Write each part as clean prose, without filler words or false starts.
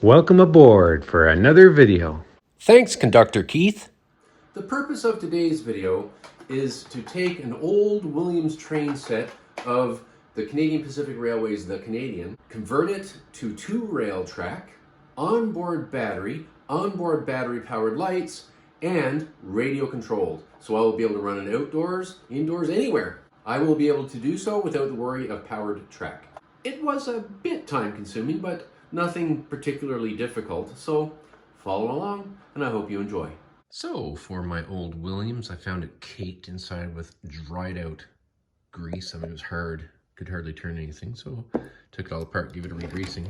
Welcome aboard for another video. Thanks, Conductor Keith. The purpose of today's video is to take an old Williams train set of the Canadian Pacific Railways, the Canadian, convert it to 2-rail track, onboard battery powered lights, and radio controlled. So I will be able to run it outdoors, indoors, anywhere. I will be able to do so without the worry of powered track. It was a bit time consuming, but nothing particularly difficult. So follow along and I hope you enjoy. So for my old Williams, I found it caked inside with dried out grease. I mean, it was hard, could hardly turn anything. So took it all apart, gave it a re-greasing.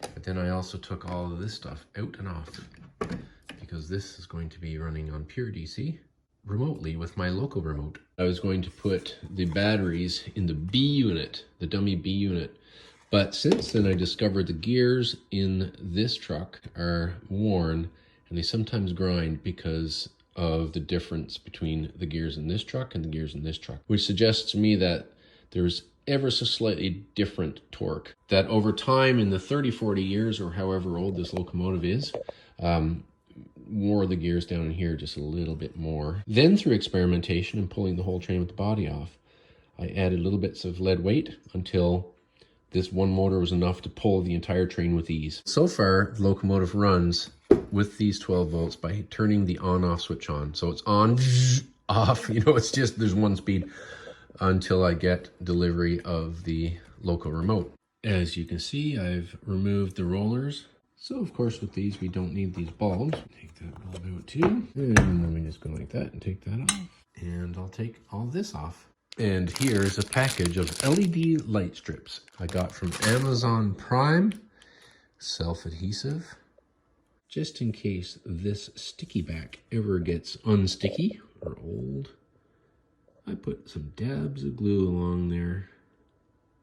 But then I also took all of this stuff out and off because this is going to be running on pure DC remotely with my local remote. I was going to put the batteries in the B unit, the dummy B unit. But since then I discovered the gears in this truck are worn and they sometimes grind because of the difference between the gears in this truck and the gears in this truck, which suggests to me that there's ever so slightly different torque. That over time in the 30-40 years or however old this locomotive is, wore the gears down in here just a little bit more. Then through experimentation and pulling the whole train with the body off, I added little bits of lead weight until this one motor was enough to pull the entire train with ease. So far, the locomotive runs with these 12 volts by turning the on-off switch on. So it's on, off, you know, it's just, there's one speed until I get delivery of the local remote. As you can see, I've removed the rollers. So of course with these, we don't need these bulbs. Take that bulb out too. And then we just go like that and take that off. And I'll take all this off. And here's a package of LED light strips I got from Amazon Prime, self-adhesive. Just in case this sticky back ever gets unsticky or old, I put some dabs of glue along there,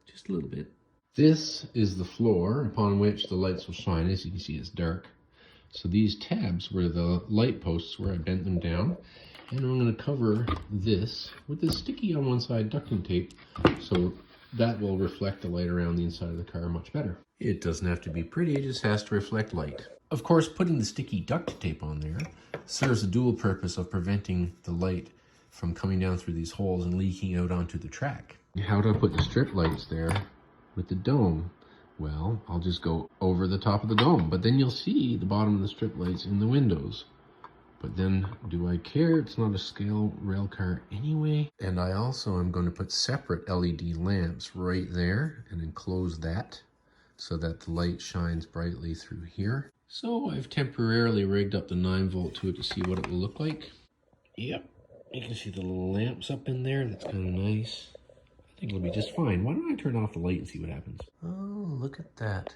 just a little bit. This is the floor upon which the lights will shine. As you can see, it's dark. So these tabs were the light posts where I bent them down. And I'm going to cover this with this sticky on one side ducting tape, so that will reflect the light around the inside of the car much better. It doesn't have to be pretty, it just has to reflect light. Of course, putting the sticky duct tape on there serves a dual purpose of preventing the light from coming down through these holes and leaking out onto the track. How do I put the strip lights there with the dome? Well, I'll just go over the top of the dome, but then you'll see the bottom of the strip lights in the windows. But then, do I care? It's not a scale rail car anyway. And I also am going to put separate LED lamps right there and enclose that so that the light shines brightly through here. So I've temporarily rigged up the 9-volt to it to see what it will look like. Yep, you can see the little lamps up in there. That's kind of nice. I think it'll be just fine. Why don't I turn off the light and see what happens? Oh, look at that.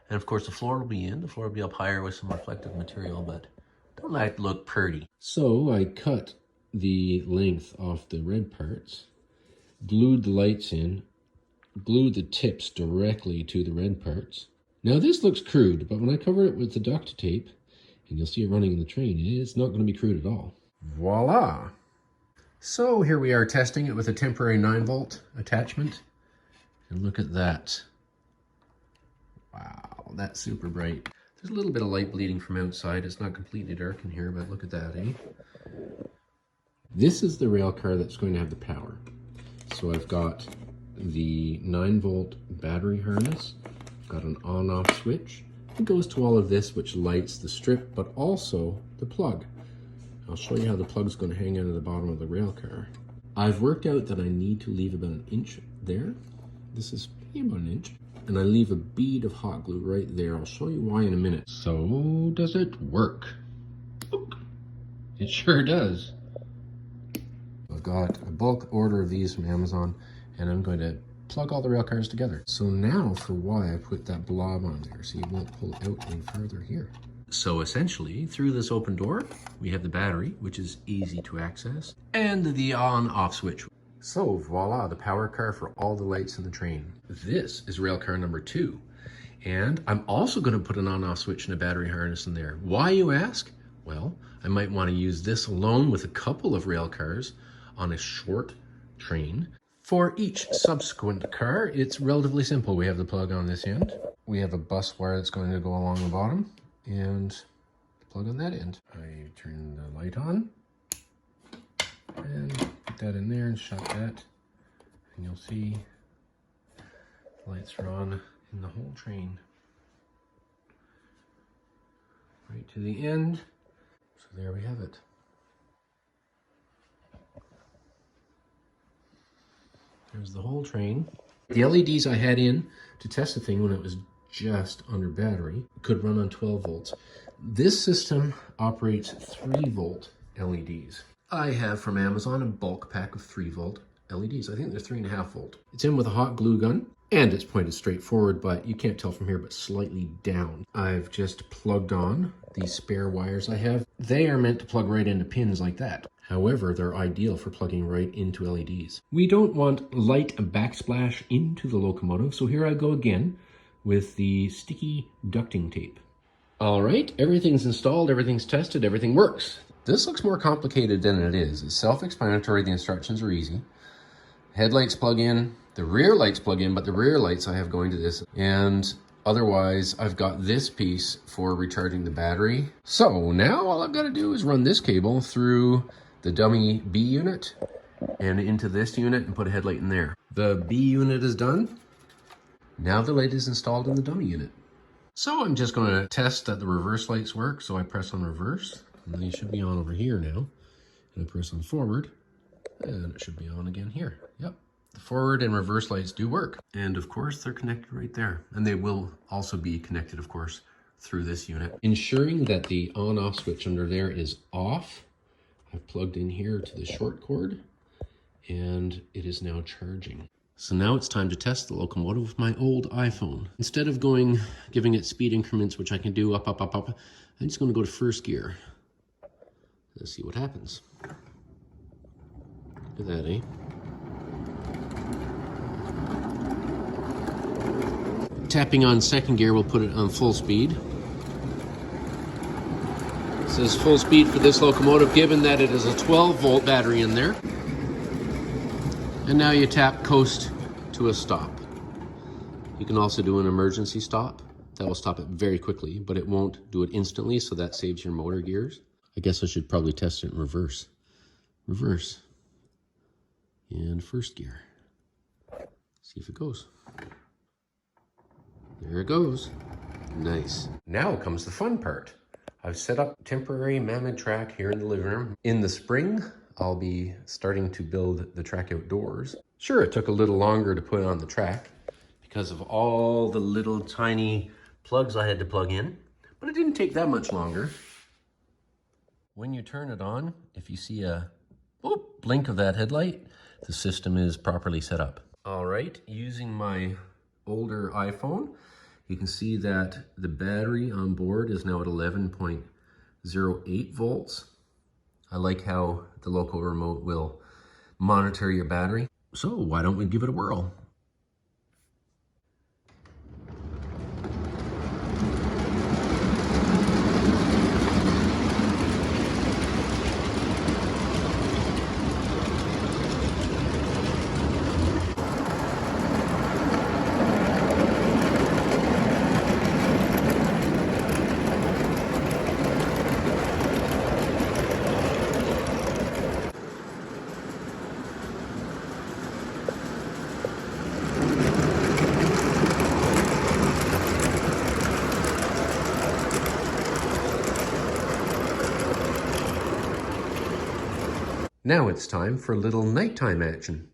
And of course the floor will be in. The floor will be up higher with some reflective material, but don't that look pretty? So I cut the length off the red parts, glued the lights in, glued the tips directly to the red parts. Now this looks crude, but when I cover it with the duct tape, and you'll see it running in the train, it's not going to be crude at all. Voila! So here we are testing it with a temporary 9-volt attachment. And look at that. Wow, that's super bright. There's a little bit of light bleeding from outside. It's not completely dark in here, but look at that, eh? This is the rail car that's going to have the power. So I've got the 9-volt battery harness. I've got an on-off switch. It goes to all of this, which lights the strip, but also the plug. I'll show you how the plug's going to hang out of the bottom of the rail car. I've worked out that I need to leave about an inch there. This is about an inch. And I leave a bead of hot glue right there. I'll show you why in a minute. So, does it work? It sure does. I've got a bulk order of these from Amazon, and I'm going to plug all the rail cars together. So now for why I put that blob on there, so you won't pull out any further here. So essentially, through this open door, we have the battery, which is easy to access, and the on-off switch. So voila, the power car for all the lights in the train. This is rail car number 2. And I'm also going to put an on-off switch and a battery harness in there. Why, you ask? Well, I might want to use this alone with a couple of rail cars on a short train. For each subsequent car, it's relatively simple. We have the plug on this end. We have a bus wire that's going to go along the bottom and the plug on that end. I turn the light on and put that in there and shut that. And you'll see the lights are on in the whole train. Right to the end. So there we have it. There's the whole train. The LEDs I had in to test the thing when it was just under battery could run on 12 volts. This system operates 3 volt LEDs. I have from Amazon a bulk pack of 3 volt LEDs. I think they're 3.5 volt. It's in with a hot glue gun and it's pointed straight forward, but you can't tell from here, but slightly down. I've just plugged on these spare wires I have. They are meant to plug right into pins like that. However, they're ideal for plugging right into LEDs. We don't want light backsplash into the locomotive, so here I go again with the sticky ducting tape. All right, everything's installed, everything's tested, everything works. This looks more complicated than it is. It's self-explanatory, the instructions are easy. Headlights plug in, the rear lights plug in, but the rear lights I have going to this. And otherwise, I've got this piece for recharging the battery. So now all I've got to do is run this cable through the dummy B unit and into this unit and put a headlight in there. The B unit is done. Now the light is installed in the dummy unit. So I'm just going to test that the reverse lights work. So I press on reverse and they should be on over here now. And I press on forward and it should be on again here. Yep. The forward and reverse lights do work. And of course they're connected right there. And they will also be connected, of course, through this unit. Ensuring that the on-off switch under there is off. I've plugged in here to the short cord and it is now charging. So now it's time to test the locomotive with my old iPhone. Instead of giving it speed increments, which I can do up, I'm just going to go to first gear. Let's see what happens. Look at that, eh? Tapping on second gear will put it on full speed. It says full speed for this locomotive, given that it is a 12 volt battery in there. And now you tap coast to a stop. You can also do an emergency stop. That will stop it very quickly, but it won't do it instantly, so that saves your motor gears. I guess I should probably test it in reverse. Reverse. And first gear. See if it goes. There it goes. Nice. Now comes the fun part. I've set up a temporary mammoth track here in the living room. In the spring, I'll be starting to build the track outdoors. Sure, it took a little longer to put on the track because of all the little tiny plugs I had to plug in, but it didn't take that much longer. When you turn it on, if you see a blink of that headlight, the system is properly set up. All right, using my older iPhone, you can see that the battery on board is now at 11.08 volts. I like how the local remote will monitor your battery. So why don't we give it a whirl? Now it's time for a little nighttime action.